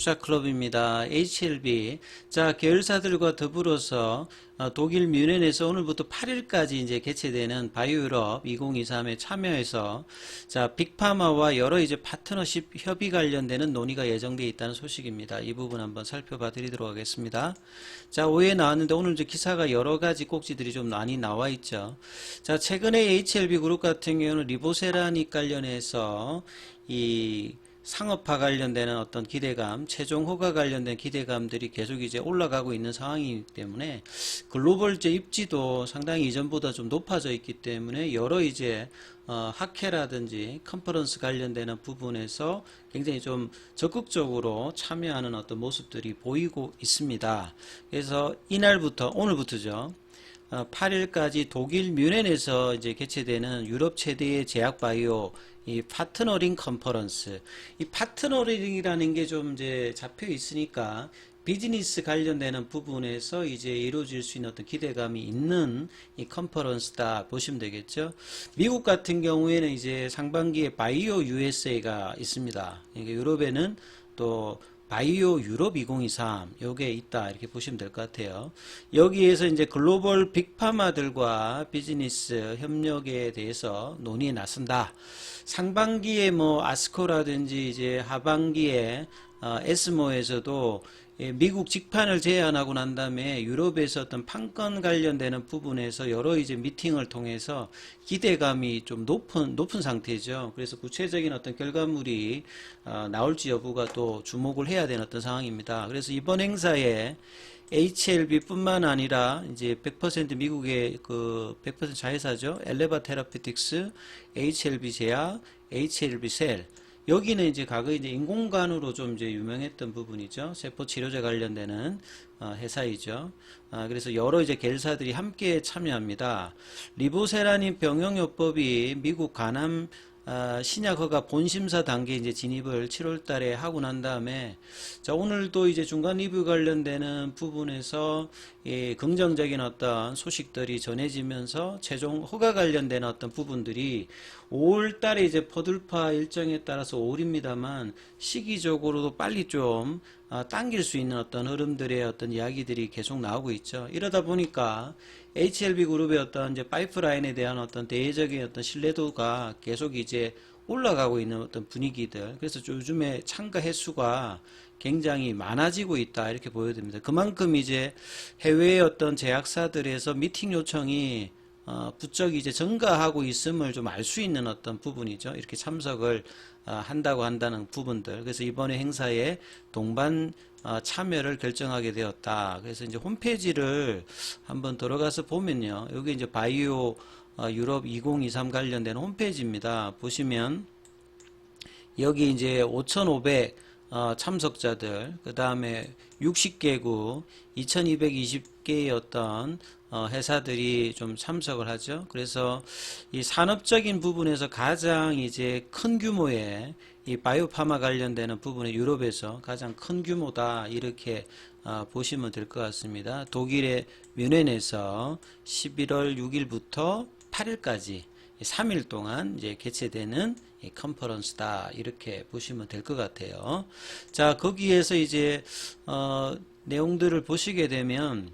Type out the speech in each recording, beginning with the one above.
클럽입니다. HLB. 자, 계열사들과 더불어서 독일 뮌헨에서 오늘부터 8일까지 이제 개최되는 바이오유럽 2023에 참여해서 자, 빅파마와 여러 이제 파트너십 협의 관련되는 논의가 예정되어 있다는 소식입니다. 이 부분 한번 살펴봐 드리도록 하겠습니다. 자, 오후에 나왔는데 오늘 이제 기사가 여러 가지 꼭지들이 좀 많이 나와 있죠. 자, 최근에 HLB 그룹 같은 경우는 리보세라닉 관련해서 이 상업화 관련되는 어떤 기대감, 최종 허가 관련된 기대감들이 계속 이제 올라가고 있는 상황이기 때문에 글로벌 이제 입지도 상당히 이전보다 좀 높아져 있기 때문에 여러 이제 학회라든지 컨퍼런스 관련되는 부분에서 굉장히 좀 적극적으로 참여하는 어떤 모습들이 보이고 있습니다. 그래서 이날부터 오늘부터죠. 8일까지 독일 뮌헨에서 이제 개최되는 유럽 최대의 제약 바이오 이 파트너링 컨퍼런스. 이 파트너링이라는 게 좀 이제 잡혀 있으니까 비즈니스 관련되는 부분에서 이제 이루어질 수 있는 어떤 기대감이 있는 이 컨퍼런스다 보시면 되겠죠. 미국 같은 경우에는 이제 상반기에 바이오 USA가 있습니다. 그러니까 유럽에는 또 바이오 유럽 2023 요게 있다 이렇게 보시면 될 것 같아요. 여기에서 이제 글로벌 빅파마들과 비즈니스 협력에 대해서 논의에 나선다. 상반기에 뭐 아스코라든지 이제 하반기에 에스모에서도 미국 직판을 제안하고 난 다음에 유럽에서 어떤 판권 관련되는 부분에서 여러 이제 미팅을 통해서 기대감이 좀 높은 상태죠. 그래서 구체적인 어떤 결과물이 나올지 여부가 또 주목을 해야 되는 어떤 상황입니다. 그래서 이번 행사에 HLB뿐만 아니라 이제 100% 미국의 그 100% 자회사죠. 엘레바 테라피틱스, HLB 제약, HLB 셀. 여기는 이제 과거에 이제 인공관으로 좀 이제 유명했던 부분이죠. 세포 치료제 관련되는 회사이죠. 그래서 여러 이제 계열사들이 함께 참여합니다. 리보세라닌 병용요법이 미국 간암 신약 허가 본심사 단계 이제 진입을 7월 달에 하고 난 다음에 자, 오늘도 이제 중간 리뷰 관련되는 부분에서 긍정적인 어떤 소식들이 전해지면서 최종 허가 관련된 어떤 부분들이 5월 달에 이제 퍼들파 일정에 따라서 5월입니다만 시기적으로도 빨리 좀 당길 수 있는 어떤 흐름들의 어떤 이야기들이 계속 나오고 있죠. 이러다 보니까 HLB 그룹의 어떤 이제 파이프라인에 대한 어떤 대외적인 어떤 신뢰도가 계속 이제 올라가고 있는 어떤 분위기들. 그래서 요즘에 참가 횟수가 굉장히 많아지고 있다 이렇게 보여집니다. 그만큼 이제 해외의 어떤 제약사들에서 미팅 요청이 부쩍 이제 증가하고 있음을 좀 알 수 있는 어떤 부분이죠. 이렇게 참석을 한다고 한다는 부분들. 그래서 이번에 행사에 동반 참여를 결정하게 되었다. 그래서 이제 홈페이지를 한번 들어가서 보면요. 여기 이제 바이오 유럽 2023 관련된 홈페이지입니다. 보시면 여기 이제 5,500 참석자들, 그 다음에 60개국, 2,220개의 어떤 회사들이 좀 참석을 하죠. 그래서 이 산업적인 부분에서 가장 이제 큰 규모의 이 바이오파마 관련되는 부분에 유럽에서 가장 큰 규모다 이렇게 보시면 될 것 같습니다. 독일의 뮌헨에서 11월 6일부터 8일까지 3일 동안 이제 개최되는 이 컨퍼런스다 이렇게 보시면 될 것 같아요. 자, 거기에서 이제 내용들을 보시게 되면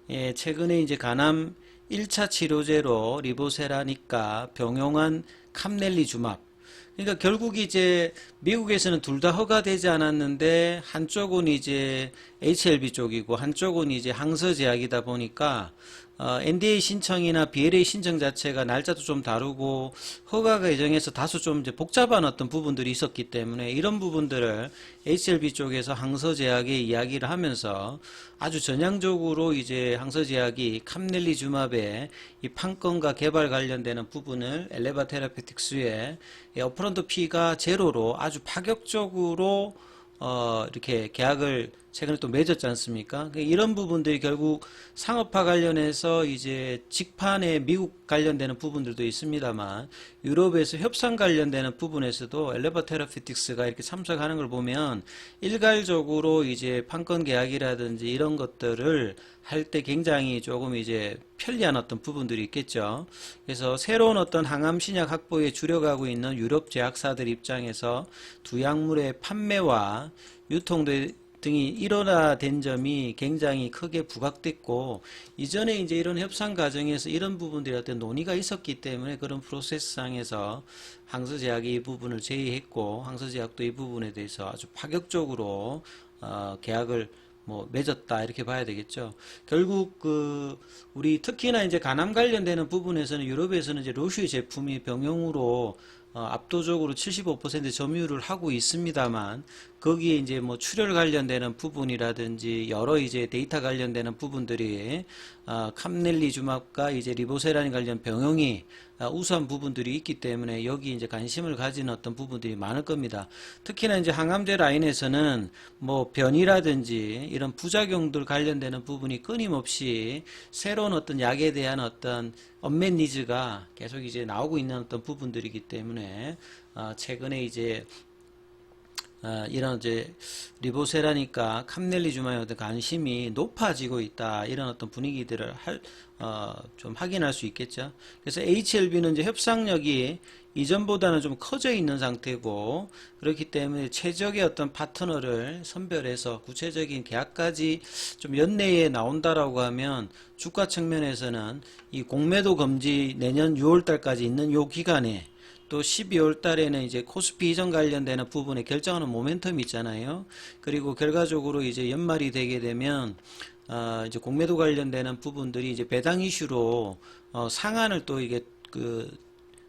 최근에 이제 간암 1차 치료제로 리보세라닉과 병용한 캄넬리주맙. 그러니까 결국 이제 미국에서는 둘 다 허가되지 않았는데 한쪽은 이제 HLB 쪽이고 한쪽은 이제 항서제약이다 보니까 NDA 신청이나 BLA 신청 자체가 날짜도 좀 다르고 허가 과정에서 다소 좀 이제 복잡한 어떤 부분들이 있었기 때문에 이런 부분들을 HLB 쪽에서 항서제약에 이야기를 하면서 아주 전향적으로 이제 항서제약이 캄넬리주맙의 이 판권과 개발 관련되는 부분을 엘레바 테라피틱스의 업프런트 피가 제로로 아주 파격적으로 이렇게 계약을 최근에 또 맺었지 않습니까? 이런 부분들이 결국 상업화 관련해서 이제 직판에 미국 관련되는 부분들도 있습니다만 유럽에서 협상 관련되는 부분에서도 엘레바 테라피틱스가 이렇게 참석하는 걸 보면 일괄적으로 이제 판권 계약이라든지 이런 것들을 할 때 굉장히 조금 이제 편리한 어떤 부분들이 있겠죠. 그래서 새로운 어떤 항암 신약 확보에 주력하고 있는 유럽 제약사들 입장에서 두 약물의 판매와 유통 등이 일원화된 점이 굉장히 크게 부각됐고, 이전에 이제 이런 협상 과정에서 이런 부분들이 어떤 논의가 있었기 때문에 그런 프로세스상에서 항서제약이 이 부분을 제의했고, 항서제약도 이 부분에 대해서 아주 파격적으로 계약을 맺었다 이렇게 봐야 되겠죠. 결국 우리 특히나 이제 간암 관련되는 부분에서는 유럽에서는 이제 로슈의 제품이 병용으로 압도적으로 75% 점유율을 하고 있습니다만, 거기에 이제 출혈 관련되는 부분이라든지 여러 이제 데이터 관련되는 부분들이 캄넬리주맙과 이제 리보세라닌 관련 병용이 우수한 부분들이 있기 때문에 여기 이제 관심을 가지는 어떤 부분들이 많을 겁니다. 특히나 이제 항암제 라인에서는 변이라든지 이런 부작용들 관련되는 부분이 끊임없이 새로운 어떤 약에 대한 어떤 언맷 니즈가 계속 이제 나오고 있는 어떤 부분들이기 때문에 최근에 이제 이런 이제 리보세라니까 캄넬리주마에 어떤 관심이 높아지고 있다, 이런 어떤 분위기들을 좀 확인할 수 있겠죠. 그래서 HLB는 이제 협상력이 이전보다는 좀 커져 있는 상태고, 그렇기 때문에 최적의 어떤 파트너를 선별해서 구체적인 계약까지 좀 연내에 나온다라고 하면 주가 측면에서는 이 공매도 금지 내년 6월 달까지 있는 요 기간에, 또 12월 달에는 이제 코스피 이전 관련되는 부분에 결정하는 모멘텀이 있잖아요. 그리고 결과적으로 이제 연말이 되게 되면 이제 공매도 관련되는 부분들이 이제 배당 이슈로 상한을 또 이게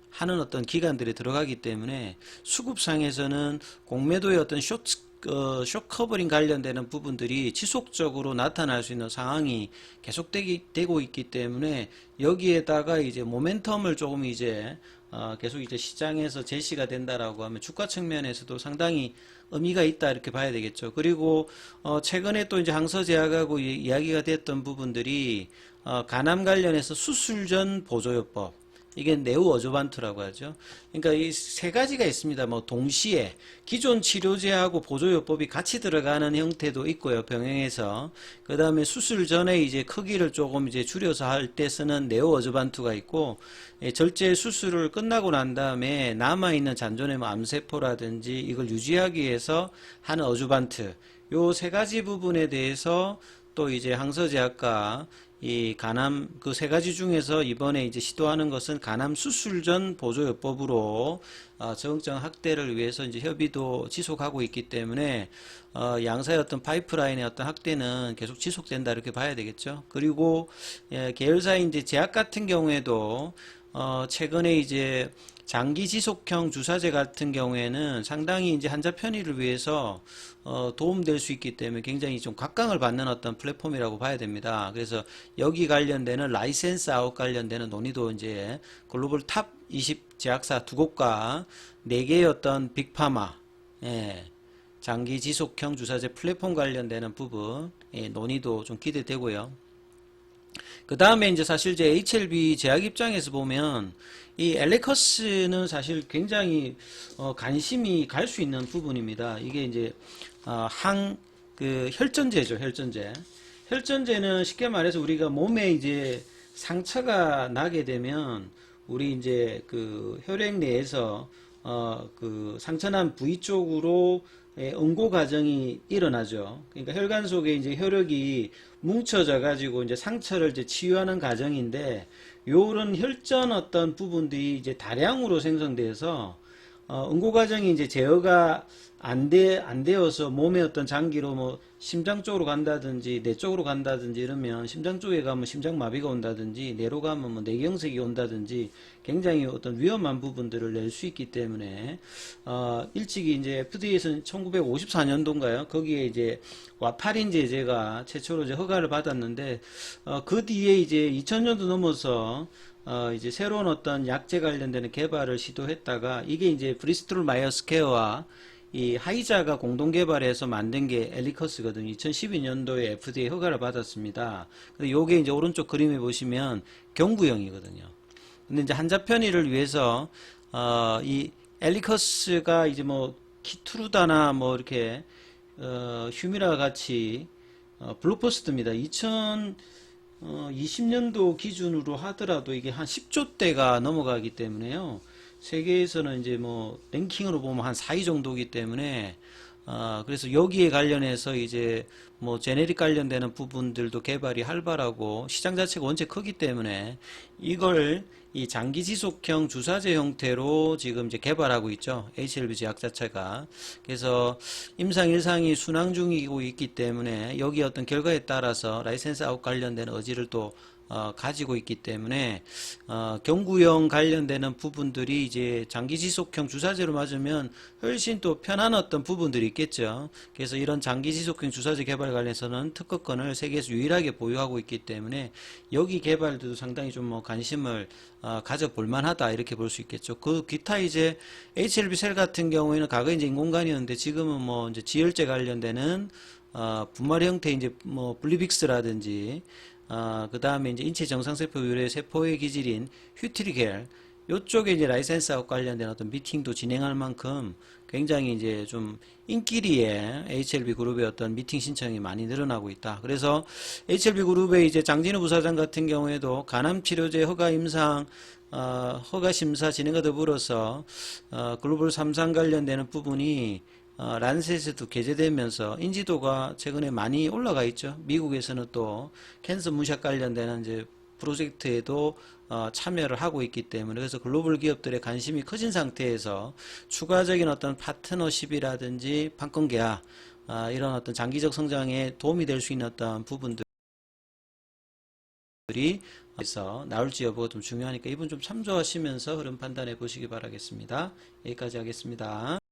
하는 어떤 기간들이 들어가기 때문에 수급상에서는 공매도의 어떤 숏 커버링 관련되는 부분들이 지속적으로 나타날 수 있는 상황이 계속되고 있기 때문에 여기에다가 이제 모멘텀을 조금 이제 계속 이제 시장에서 제시가 된다라고 하면 주가 측면에서도 상당히 의미가 있다 이렇게 봐야 되겠죠. 그리고 최근에 또 이제 항서제약하고 이야기가 됐던 부분들이 간암 관련해서 수술 전 보조요법, 이게 네오 어조반트라고 하죠. 그러니까 이 세 가지가 있습니다. 동시에 기존 치료제하고 보조요법이 같이 들어가는 형태도 있고요, 병행해서. 그 다음에 수술 전에 이제 크기를 조금 이제 줄여서 할 때 쓰는 네오 어조반트가 있고, 절제 수술을 끝나고 난 다음에 남아있는 잔존의 암세포라든지 이걸 유지하기 위해서 하는 어주반트, 요 세 가지 부분에 대해서 또 이제 항서제약과 이 간암 그 세 가지 중에서 이번에 이제 시도하는 것은 간암 수술 전 보조요법으로 적응증 확대를 위해서 이제 협의도 지속하고 있기 때문에 양사의 어떤 파이프라인의 어떤 확대는 계속 지속된다 이렇게 봐야 되겠죠. 그리고 계열사의 이제 제약 같은 경우에도 최근에 이제 장기 지속형 주사제 같은 경우에는 상당히 이제 환자 편의를 위해서 도움될 수 있기 때문에 굉장히 좀 각광을 받는 어떤 플랫폼이라고 봐야 됩니다. 그래서 여기 관련되는 라이센스 아웃 관련되는 논의도 이제 글로벌 탑 20 제약사 두 곳과 4개의 어떤 빅파마, 장기 지속형 주사제 플랫폼 관련되는 부분, 논의도 좀 기대되고요. 그 다음에 이제 사실 이제 HLB 제약 입장에서 보면 이 엘레커스는 사실 굉장히 관심이 갈 수 있는 부분입니다. 이게 이제 혈전제죠, 혈전제. 혈전제는 쉽게 말해서 우리가 몸에 이제 상처가 나게 되면 우리 이제 혈액 내에서 상처난 부위 쪽으로 응고 과정이 일어나죠. 그러니까 혈관 속에 이제 혈액이 뭉쳐져 가지고 이제 상처를 이제 치유하는 과정인데, 요런 혈전 어떤 부분들이 이제 다량으로 생성돼서 응고 과정이 이제 제어가 안 되어서 몸의 어떤 장기로 심장 쪽으로 간다든지 뇌 쪽으로 간다든지 이러면, 심장 쪽에 가면 심장마비가 온다든지 뇌로 가면 뇌경색이 온다든지 굉장히 어떤 위험한 부분들을 낼 수 있기 때문에 일찍이 이제 FDA에서는 1954년도인가요? 거기에 이제 와파린 제제가 최초로 이제 허가를 받았는데 그 뒤에 이제 2000년도 넘어서 이제 새로운 어떤 약제 관련되는 개발을 시도했다가 이게 이제 브리스톨 마이어스 케어와 이 하이자가 공동 개발해서 만든 게 엘리커스거든요. 2012년도에 FDA 허가를 받았습니다. 근데 요게 이제 오른쪽 그림에 보시면 경구형이거든요. 근데 이제 한자편의를 위해서 이 엘리커스가 이제 뭐 키트루다나 뭐 이렇게 휴미라 같이 블록버스터입니다. 2020년도 기준으로 하더라도 이게 한 10조대가 넘어가기 때문에요. 세계에서는 이제 뭐 랭킹으로 보면 한 4위 정도이기 때문에 그래서 여기에 관련해서 이제 뭐 제네릭 관련되는 부분들도 개발이 활발하고 시장 자체가 원체 크기 때문에 이걸 이 장기 지속형 주사제 형태로 지금 이제 개발하고 있죠. HLB 제약 자체가. 그래서 임상 1상이 순항 중이고 있기 때문에 여기 어떤 결과에 따라서 라이센스 아웃 관련된 의지를 또 가지고 있기 때문에 경구형 관련되는 부분들이 이제 장기 지속형 주사제로 맞으면 훨씬 또 편한 어떤 부분들이 있겠죠. 그래서 이런 장기 지속형 주사제 개발 관련해서는 특허권을 세계에서 유일하게 보유하고 있기 때문에 여기 개발도 상당히 좀 뭐 관심을 가져볼 만하다 이렇게 볼 수 있겠죠. 그 기타 이제 HLB 셀 같은 경우에는 과거에 이제 인공관이었는데 지금은 뭐 이제 지혈제 관련되는 분말 형태 이제 뭐 블리빅스라든지 그 다음에 이제 인체 정상세포 유래 세포의 기질인 휴트리겔 요쪽에 이제 라이센스하고 관련된 어떤 미팅도 진행할 만큼 굉장히 이제 좀 인기리에 HLB 그룹의 어떤 미팅 신청이 많이 늘어나고 있다. 그래서 HLB 그룹의 이제 장진우 부사장 같은 경우에도 간암 치료제 허가 임상 허가 심사 진행과 더불어서 글로벌 3상 관련되는 부분이 란셋에도 게재되면서 인지도가 최근에 많이 올라가 있죠. 미국에서는 또 캔서 무샷 관련되는 이제 프로젝트에도 참여를 하고 있기 때문에 그래서 글로벌 기업들의 관심이 커진 상태에서 추가적인 어떤 파트너십이라든지 판권 계약 이런 어떤 장기적 성장에 도움이 될 수 있는 어떤 부분들이 그래서 나올지 여부가 좀 중요하니까 이분 좀 참조하시면서 흐름 판단해 보시기 바라겠습니다. 여기까지 하겠습니다.